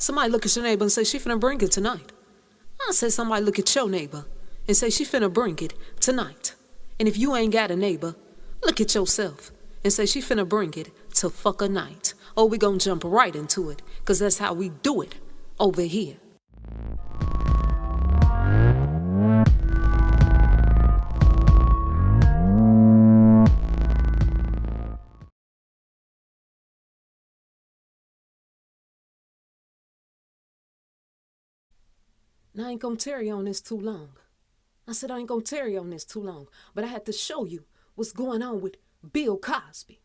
Somebody look at your neighbor and say she finna bring it tonight. I say somebody look at your neighbor and say she finna bring it tonight. And if you ain't got a neighbor, look at yourself and say she finna bring it to fuck a night. Oh, we gonna jump right into it, cause that's how we do it over here. Now, I ain't gonna tarry on this too long. I said I ain't gonna tarry on this too long, but I had to show you what's going on with Bill Cosby.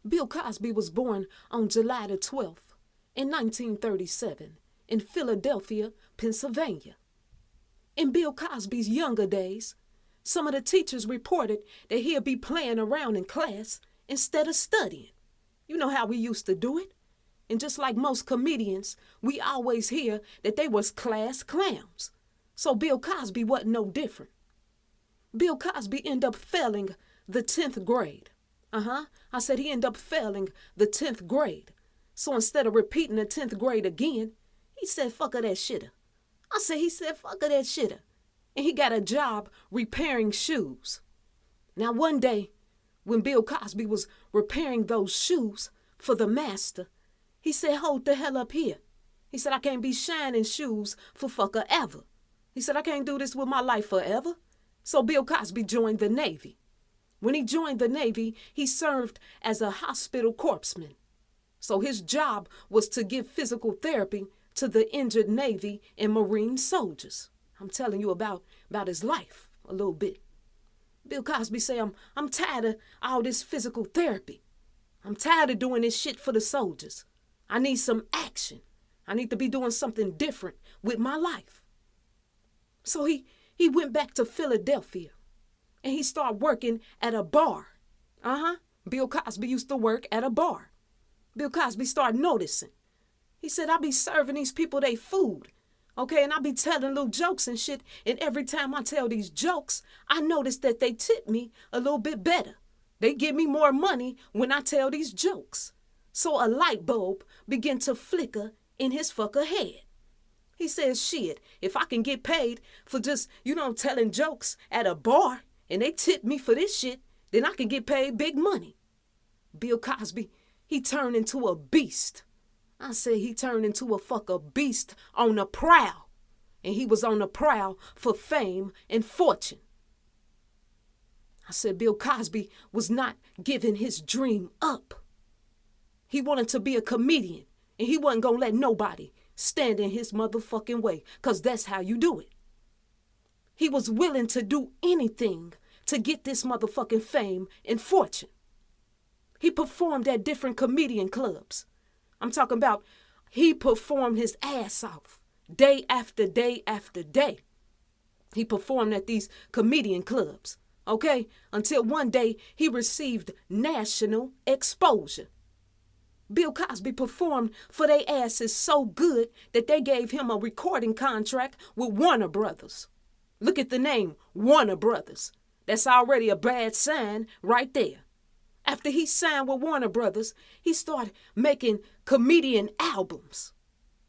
Bill Cosby was born on July the 12th in 1937 in Philadelphia, Pennsylvania. In Bill Cosby's younger days, some of the teachers reported that he'd be playing around in class instead of studying. You know how we used to do it? And just like most comedians, we always hear that they was class clowns. So Bill Cosby wasn't no different. Bill Cosby ended up failing the 10th grade. I said he ended up failing the 10th grade. So instead of repeating the 10th grade again, he said, fuck her that shitter. He said, fuck her that shitter. And he got a job repairing shoes. Now one day, when Bill Cosby was repairing those shoes for the master, he said, hold the hell up here. He said, I can't be shining shoes for fucker ever. He said, I can't do this with my life forever. So Bill Cosby joined the Navy. When he joined the Navy, he served as a hospital corpsman. So his job was to give physical therapy to the injured Navy and Marine soldiers. I'm telling you about his life a little bit. Bill Cosby said, I'm tired of all this physical therapy. I'm tired of doing this shit for the soldiers. I need some action. I need to be doing something different with my life. So he went back to Philadelphia and he started working at a bar. Bill Cosby used to work at a bar. Bill Cosby started noticing. He said, I be serving these people they food. Okay, and I be telling little jokes and shit. And every time I tell these jokes, I notice that they tip me a little bit better. They give me more money when I tell these jokes. So a light bulb began to flicker in his fucker head. He says, shit, if I can get paid for just, telling jokes at a bar and they tip me for this shit, then I can get paid big money. Bill Cosby, he turned into a beast. I said he turned into a fucker beast on the prowl. And he was on the prowl for fame and fortune. I said Bill Cosby was not giving his dream up. He wanted to be a comedian, and he wasn't going to let nobody stand in his motherfucking way, because that's how you do it. He was willing to do anything to get this motherfucking fame and fortune. He performed at different comedian clubs. I'm talking about he performed his ass off day after day after day. He performed at these comedian clubs, okay? Until one day he received national exposure. Bill Cosby performed for their asses so good that they gave him a recording contract with Warner Brothers. Look at the name, Warner Brothers. That's already a bad sign right there. After he signed with Warner Brothers, he started making comedian albums.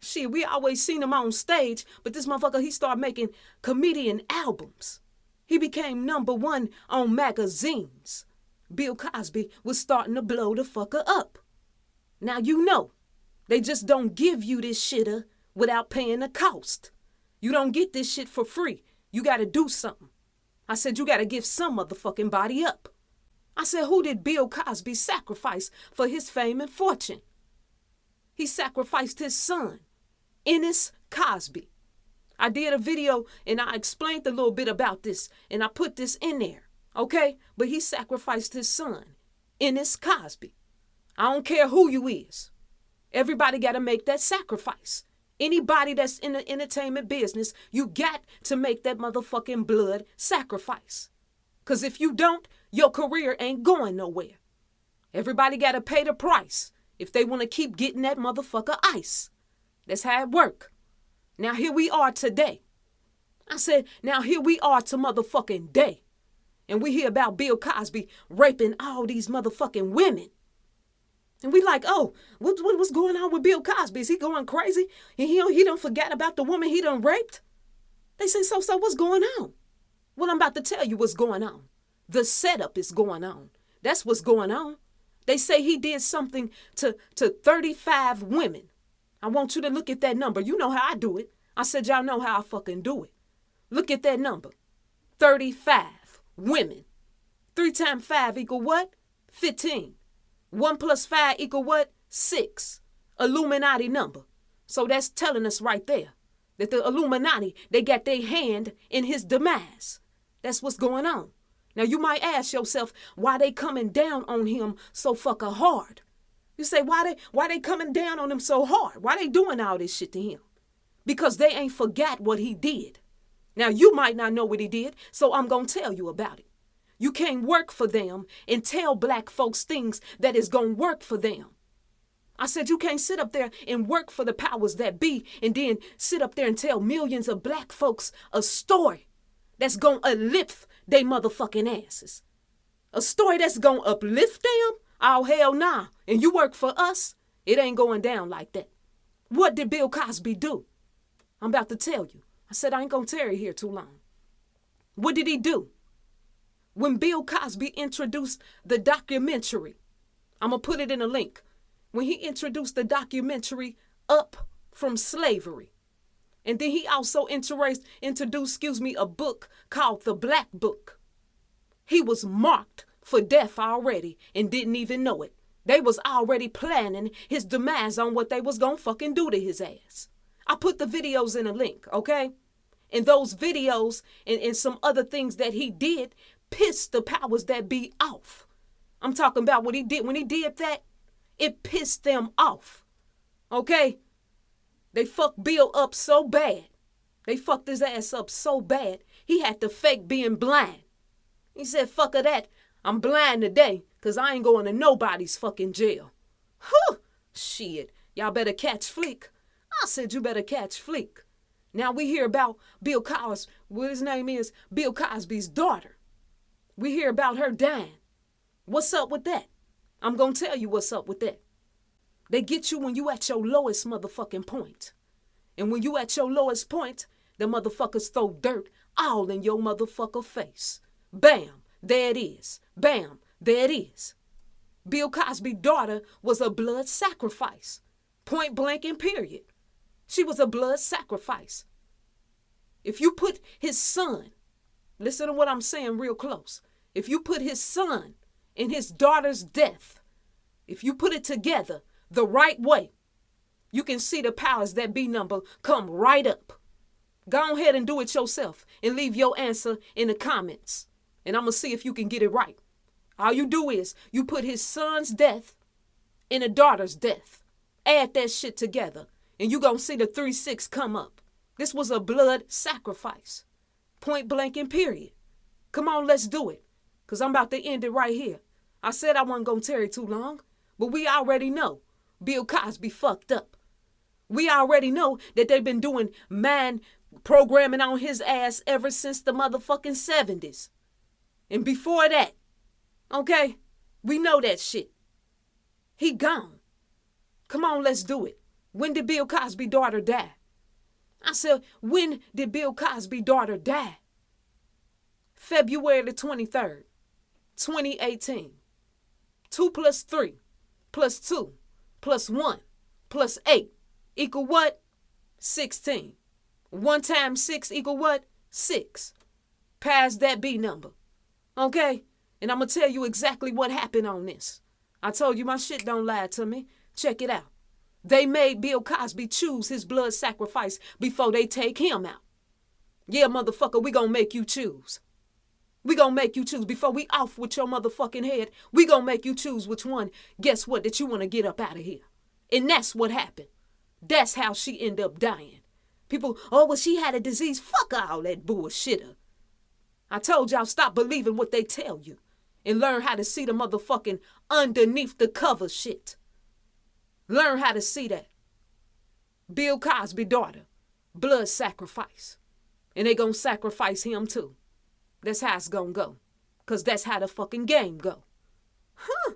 Shit, we always seen him on stage, but this motherfucker, he started making comedian albums. He became #1 on magazines. Bill Cosby was starting to blow the fucker up. Now they just don't give you this shitter without paying the cost. You don't get this shit for free. You gotta do something. I said you gotta give some motherfucking body up. I said, who did Bill Cosby sacrifice for his fame and fortune? He sacrificed his son, Ennis Cosby. I did a video and I explained a little bit about this and I put this in there, okay? But he sacrificed his son, Ennis Cosby. I don't care who you is. Everybody got to make that sacrifice. Anybody that's in the entertainment business, you got to make that motherfucking blood sacrifice. Because if you don't, your career ain't going nowhere. Everybody got to pay the price if they want to keep getting that motherfucker ice. That's how it work. Now here we are today. I said, now here we are to motherfucking day. And we hear about Bill Cosby raping all these motherfucking women. And we like, oh, what's going on with Bill Cosby? Is he going crazy? He don't forget about the woman he done raped? They say, so what's going on? Well, I'm about to tell you what's going on. The setup is going on. That's what's going on. They say he did something to 35 women. I want you to look at that number. You know how I do it. I said, y'all know how I fucking do it. Look at that number. 35 women. 3 times 5 equal what? 15. 1 plus 5 equal what? 6. Illuminati number. So that's telling us right there that the Illuminati, they got their hand in his demise. That's what's going on. Now you might ask yourself, why they coming down on him so fucking hard? You say, why they coming down on him so hard? Why they doing all this shit to him? Because they ain't forgot what he did. Now you might not know what he did, so I'm gonna tell you about it. You can't work for them and tell black folks things that is gonna work for them. I said you can't sit up there and work for the powers that be and then sit up there and tell millions of black folks a story that's gonna uplift they motherfucking asses. A story that's gonna uplift them? Oh, hell nah. And you work for us? It ain't going down like that. What did Bill Cosby do? I'm about to tell you. I said I ain't gonna tarry here too long. What did he do? When Bill Cosby introduced the documentary, I'm gonna put it in a link. When he introduced the documentary Up from Slavery, and then he also introduced, a book called The Black Book. He was marked for death already and didn't even know it. They was already planning his demise on what they was gonna fucking do to his ass. I put the videos in a link, okay? And those videos and some other things that he did pissed the powers that be off. I'm talking about what he did. When he did that, it pissed them off, okay? They fucked Bill up so bad. They fucked his ass up so bad, he had to fake being blind. He said, fuck of that. I'm blind today because I ain't going to nobody's fucking jail. Whew, shit. Y'all better catch Fleek. I said you better catch Fleek. Now we hear about Bill Cosby, what his name is, Bill Cosby's daughter. We hear about her dying. What's up with that? I'm going to tell you what's up with that. They get you when you at your lowest motherfucking point. And when you at your lowest point, the motherfuckers throw dirt all in your motherfucker face. Bam, there it is. Bam, there it is. Bill Cosby's daughter was a blood sacrifice. Point blank and period. She was a blood sacrifice. If you put his son, listen to what I'm saying real close. If you put his son in his daughter's death, if you put it together the right way, you can see the powers that be number come right up. Go ahead and do it yourself and leave your answer in the comments. And I'm going to see if you can get it right. All you do is you put his son's death and a daughter's death. Add that shit together and you're going to see the 3-6 come up. This was a blood sacrifice. Point blank and period. Come on, let's do it. Because I'm about to end it right here. I said I wasn't going to tarry too long, but we already know Bill Cosby fucked up. We already know that they've been doing mind programming on his ass ever since the motherfucking 70s. And before that, okay, we know that shit. He gone. Come on, let's do it. When did Bill Cosby's daughter die? I said, when did Bill Cosby's daughter die? February the 23rd, 2018. 2 plus 3 plus 2 plus 1 plus 8 equal what? 16. 1 times 6 equal what? 6. Pass that B number. Okay? And I'm going to tell you exactly what happened on this. I told you my shit don't lie to me. Check it out. They made Bill Cosby choose his blood sacrifice before they take him out. Yeah, motherfucker, we gonna make you choose. We gonna make you choose. Before we off with your motherfucking head, we gonna make you choose which one, guess what, that you want to get up out of here. And that's what happened. That's how she ended up dying. People, oh, well, she had a disease. Fuck all that bullshitter. I told y'all stop believing what they tell you and learn how to see the motherfucking underneath the cover shit. Learn how to see that. Bill Cosby daughter, blood sacrifice. And they gonna sacrifice him too. That's how it's gonna go. Because that's how the fucking game go. Huh.